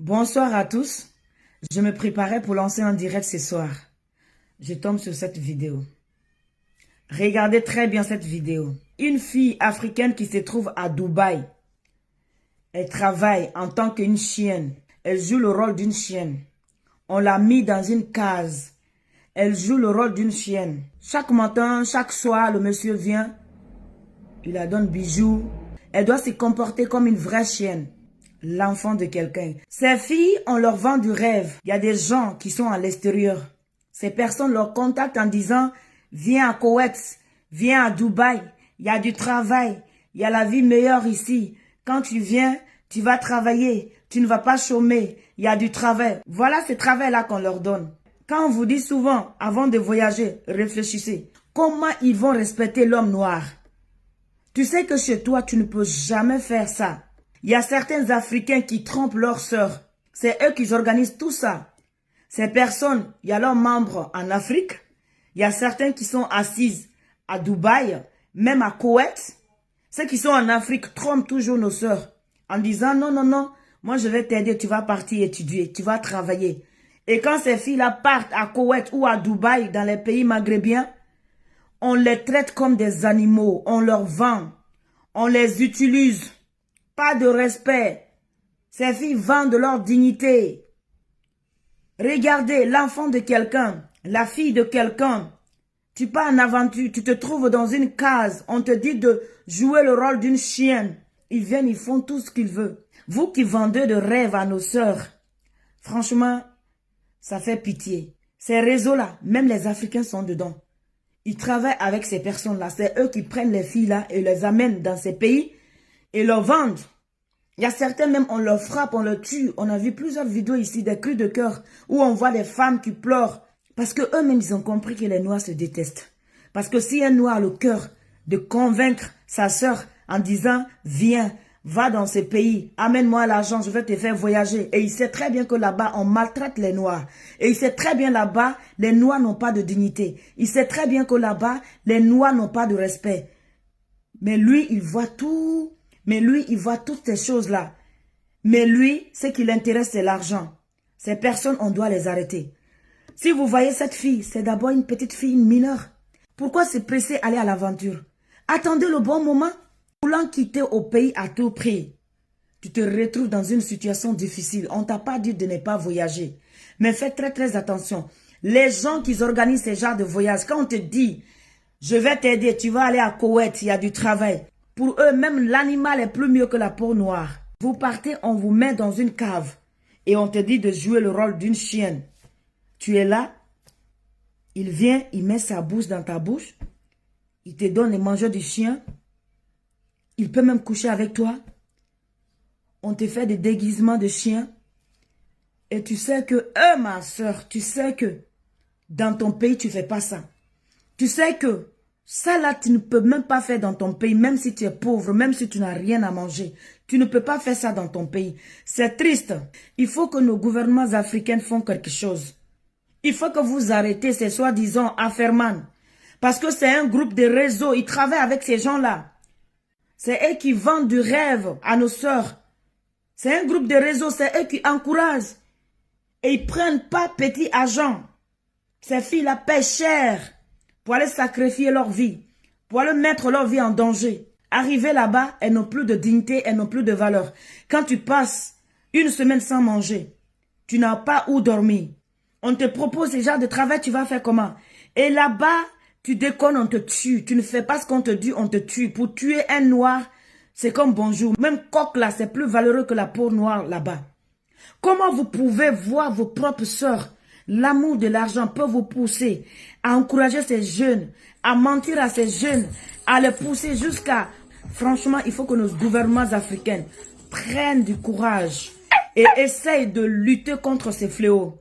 Bonsoir à tous. Je me préparais pour lancer un direct ce soir. Je tombe sur cette vidéo. Regardez très bien cette vidéo. Une fille africaine qui se trouve à Dubaï. Elle travaille en tant qu'une chienne. Elle joue le rôle d'une chienne. On l'a mis dans une case. Elle joue le rôle d'une chienne. Chaque matin, chaque soir, le monsieur vient. Il la donne bijoux. Elle doit se comporter comme une vraie chienne. L'enfant de quelqu'un. Ces filles, on leur vend du rêve. Il y a des gens qui sont à l'extérieur. Ces personnes leur contactent en disant, viens à Koweït, viens à Dubaï, il y a du travail, il y a la vie meilleure ici. Quand tu viens, tu vas travailler, tu ne vas pas chômer, il y a du travail. Voilà ce travail-là qu'on leur donne. Quand on vous dit souvent, avant de voyager, réfléchissez. Comment ils vont respecter l'homme noir? Tu sais que chez toi, tu ne peux jamais faire ça. Il y a certains Africains qui trompent leurs sœurs. C'est eux qui organisent tout ça. Ces personnes, il y a leurs membres en Afrique. Il y a certains qui sont assises à Dubaï, même à Koweït. Ceux qui sont en Afrique trompent toujours nos sœurs en disant non, non, non, moi je vais t'aider, tu vas partir étudier, tu vas travailler. Et quand ces filles-là partent à Koweït ou à Dubaï, dans les pays maghrébiens, on les traite comme des animaux, on leur vend, on les utilise. Pas de respect. Ces filles vendent leur dignité. Regardez l'enfant de quelqu'un, la fille de quelqu'un. Tu pars en aventure, tu te trouves dans une case. On te dit de jouer le rôle d'une chienne. Ils viennent, ils font tout ce qu'ils veulent. Vous qui vendez de rêves à nos sœurs, franchement, ça fait pitié. Ces réseaux-là, même les Africains sont dedans. Ils travaillent avec ces personnes-là. C'est eux qui prennent les filles-là et les amènent dans ces pays et leur vendent. Il y a certains même, on leur frappe, on leur tue. On a vu plusieurs vidéos ici, des cris de cœur, où on voit des femmes qui pleurent. Parce que eux-mêmes, ils ont compris que les Noirs se détestent. Parce que si un Noir a le cœur de convaincre sa sœur en disant, viens, va dans ce pays, amène-moi l'argent, je vais te faire voyager. Et il sait très bien que là-bas, on maltraite les Noirs. Et il sait très bien là-bas, les Noirs n'ont pas de dignité. Il sait très bien que là-bas, les Noirs n'ont pas de respect. Mais lui, il voit tout. Mais lui, il voit toutes ces choses-là. Mais lui, ce qui l'intéresse, c'est l'argent. Ces personnes, on doit les arrêter. Si vous voyez cette fille, c'est d'abord une petite fille, une mineure. Pourquoi se presser aller à l'aventure? Attendez le bon moment. Voulant quitter au pays à tout prix, tu te retrouves dans une situation difficile. On ne t'a pas dit de ne pas voyager. Mais fais très très attention. Les gens qui organisent ces genres de voyages, quand on te dit, je vais t'aider, tu vas aller à Koweït, il y a du travail. Pour eux, même l'animal est plus mieux que la peau noire. Vous partez, on vous met dans une cave. Et on te dit de jouer le rôle d'une chienne. Tu es là. Il vient, il met sa bouche dans ta bouche. Il te donne les manger du chien. Il peut même coucher avec toi. On te fait des déguisements de chien. Et tu sais que, ma soeur, tu sais que dans ton pays, tu ne fais pas ça. Tu sais que ça là, tu ne peux même pas faire dans ton pays, même si tu es pauvre, même si tu n'as rien à manger. Tu ne peux pas faire ça dans ton pays. C'est triste. Il faut que nos gouvernements africains font quelque chose. Il faut que vous arrêtez ces soi-disant affairman. Parce que c'est un groupe de réseaux. Ils travaillent avec ces gens-là. C'est eux qui vendent du rêve à nos sœurs. C'est un groupe de réseaux. C'est eux qui encouragent. Et ils prennent pas petit argent. Ces filles-là paient cher pour aller sacrifier leur vie, pour aller mettre leur vie en danger. Arriver là-bas, elles n'ont plus de dignité, elles n'ont plus de valeur. Quand tu passes une semaine sans manger, tu n'as pas où dormir. On te propose ce genre de travail, tu vas faire comment? Et là-bas, tu déconnes, on te tue. Tu ne fais pas ce qu'on te dit, on te tue. Pour tuer un noir, c'est comme bonjour. Même coq là, c'est plus valeureux que la peau noire là-bas. Comment vous pouvez voir vos propres sœurs? L'amour de l'argent peut vous pousser à encourager ces jeunes, à mentir à ces jeunes, à les pousser jusqu'à... Franchement, il faut que nos gouvernements africains prennent du courage et essayent de lutter contre ces fléaux.